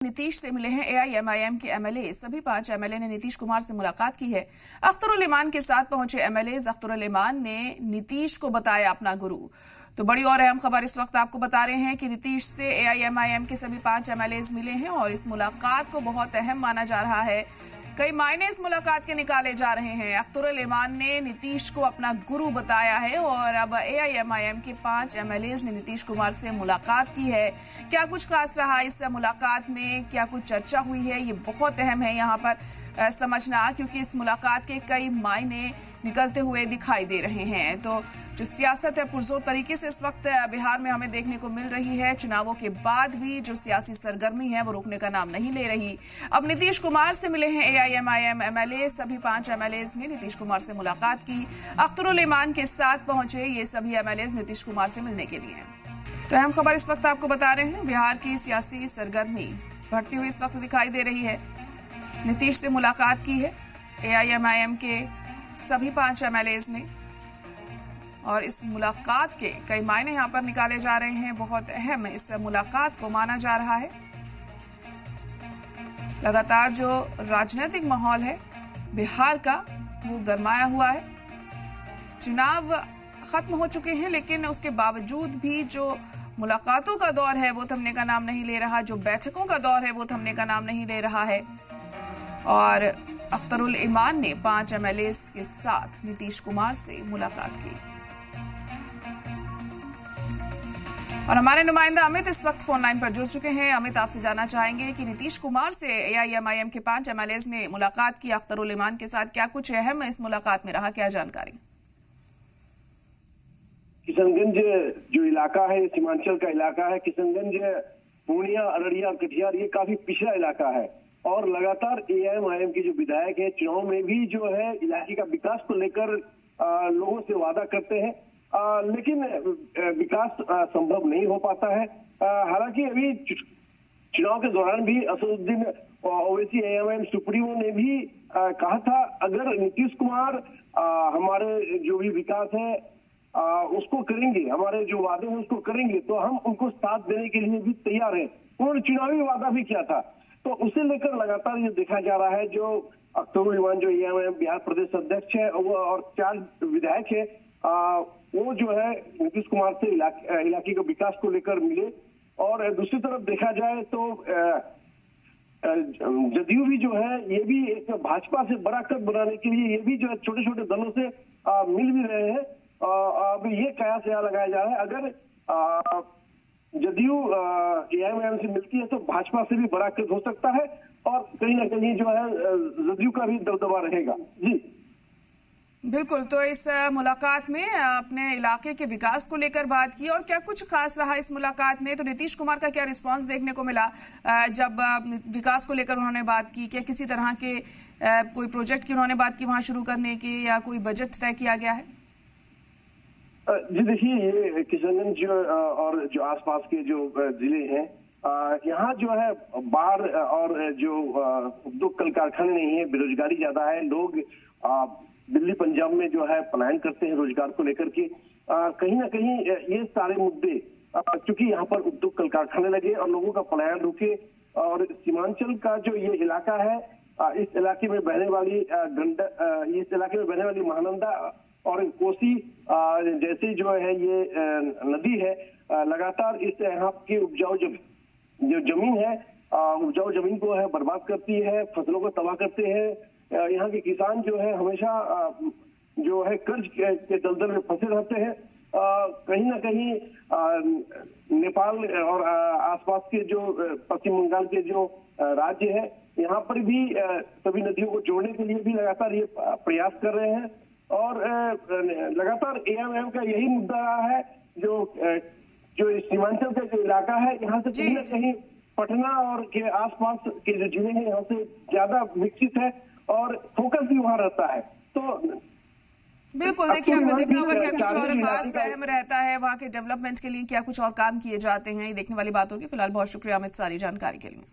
नीतीश से मिले हैं एआईएमआईएम के एमएलए। सभी 5 एमएलए ने नीतीश कुमार से मुलाकात की है। अख्तरुल इमान के साथ पहुंचे एमएलए अख्तरुल इमान ने नीतीश को बताया अपना गुरु। तो बड़ी और अहम खबर इस वक्त आपको बता रहे हैं कि नीतीश से एआईएमआईएम के सभी 5 एमएलए मिले हैं और इस मुलाकात को बहुत अहम माना जा रहा है। कई मायने इस मुलाकात के निकाले जा रहे हैं। अख्तरुल इमान ने नीतीश को अपना गुरु बताया है और अब एआईएमआईएम के 5 एमएलए ने नीतीश कुमार से मुलाकात की है। क्या कुछ खास रहा इस मुलाकात में, क्या कुछ चर्चा हुई है, ये बहुत अहम है यहाँ पर समझना, क्योंकि इस मुलाकात के कई मायने निकलते हुए दिखाई दे रहे हैं। तो जो सियासत है पुरजोर तरीके से इस वक्त बिहार में हमें देखने को मिल रही है। चुनावों के बाद भी जो सियासी सरगर्मी है वो रुकने का नाम नहीं ले रही। अब नीतीश कुमार से मिले हैं एआईएमआईएम एमएलए। सभी 5 एमएलए ने नीतीश कुमार से मुलाकात की। अख्तरुल इमान के साथ पहुंचे ये सभी एमएलए नीतीश कुमार से मिलने के लिए। तो अहम खबर इस वक्त आपको बता रहे हैं। बिहार की सियासी सरगर्मी बढ़ती हुई इस वक्त दिखाई दे रही है। नीतीश से मुलाकात की है एआईएमआईएम के सभी 5 एमएलए ने और इस मुलाकात के कई मायने यहाँ पर निकाले जा रहे हैं। बहुत अहम इस मुलाकात को माना जा रहा है। लगातार जो राजनीतिक माहौल है बिहार का वो गरमाया हुआ है। चुनाव खत्म हो चुके हैं, लेकिन उसके बावजूद भी जो मुलाकातों का दौर है वो थमने का नाम नहीं ले रहा। जो बैठकों का दौर है वो थमने का नाम नहीं ले रहा है। और अख्तरुल इमान ने 5 एमएलए के साथ नीतीश कुमार से मुलाकात की। और हमारे नुमाइंदा अमित इस वक्त फोन लाइन पर जुड़ चुके हैं। अमित, आपसे जानना चाहेंगे कि नीतीश कुमार से एआईएमआईएम के 5 एमएलए ने मुलाकात की अख्तरुल इमान के साथ, क्या कुछ अहम इस मुलाकात में रहा, क्या जानकारी? किशनगंज जो इलाका है, सीमांचल का इलाका है, किशनगंज, पूर्णिया, अररिया और कटिहार, ये काफी पिछड़ा इलाका है और लगातार एआईएमआईएम के जो विधायक है चुनाव में भी जो है इलाके का विकास को लेकर लोगों से वादा करते हैं, लेकिन विकास संभव नहीं हो पाता है। हालांकि अभी चुनाव के दौरान भी असदुद्दीन ओवैसी एआईएमआईएम सुप्रीमो ने भी कहा था, अगर नीतीश कुमार हमारे जो भी विकास है उसको करेंगे, हमारे जो वादे हैं उसको करेंगे, तो हम उनको साथ देने के लिए भी तैयार हैं। उन्होंने चुनावी वादा भी किया था। तो उसे लेकर लगातार ये देखा जा रहा है, जो अख्तरुल इमान जो एआईएमआईएम बिहार प्रदेश अध्यक्ष है वो और 4 विधायक है, वो जो है नीतीश कुमार से इलाके के विकास को लेकर मिले। और दूसरी तरफ देखा जाए तो जदयू भी जो है ये भी एक भाजपा से बड़ा कद बनाने के लिए ये भी जो है छोटे छोटे दलों से मिल भी रहे हैं। अब ये कयास यहाँ लगाया जा रहा है, अगर जदयू एआईएमआईएम से मिलती है तो भाजपा से भी बड़ा कद हो सकता है और कहीं ना कहीं जो है जदयू का भी दबदबा रहेगा। जी बिल्कुल। तो इस मुलाकात में अपने इलाके के विकास को लेकर बात की और क्या कुछ खास रहा इस मुलाकात में? तो नीतीश कुमार का क्या रिस्पांस देखने को मिला जब विकास को लेकर उन्होंने बात की? क्या किसी तरह के कोई प्रोजेक्ट की उन्होंने बात की वहां शुरू करने की, या कोई बजट तय किया गया है? जी देखिए, ये किशनगंज और जो आसपास के जो जिले हैं यहाँ जो है बाढ़ और जो उद्योग कल कारखाने नहीं है, बेरोजगारी ज्यादा है, लोग दिल्ली पंजाब में जो है पलायन करते हैं रोजगार को लेकर के। कहीं ना कहीं ये सारे मुद्दे, क्योंकि यहाँ पर उद्योग कल कारखाने लगे और लोगों का पलायन रुके, और सीमांचल का जो ये इलाका है, इस इलाके में बहने वाली इस इलाके में बहने वाली महानंदा और कोसी जैसी जो है ये नदी है, लगातार इस यहाँ की उपजाऊ जो जमीन है, उपजाऊ जमीन को है बर्बाद करती है, फसलों को तबाह करते हैं। यहाँ के किसान जो है हमेशा जो है कर्ज के दलदल में फंसे रहते हैं। कहीं ना कहीं नेपाल और आसपास के जो पश्चिम बंगाल के जो राज्य है, यहाँ पर भी सभी नदियों को जोड़ने के लिए भी लगातार ये प्रयास कर रहे हैं। और लगातार एआईएमआईएम का यही मुद्दा रहा है, जो सीमांचल का जो इलाका है यहाँ से कहीं ना कहीं पटना और के आसपास के जो जिले हैं यहाँ से ज्यादा विकसित है और फोकस भी वहाँ रहता है। तो बिल्कुल, देखिए हमें देखना होगा क्या कुछ और खास अहम रहता है वहाँ के डेवलपमेंट के लिए, क्या कुछ और काम किए जाते हैं, ये देखने वाली बात होगी। फिलहाल बहुत शुक्रिया अमित सारी जानकारी के लिए।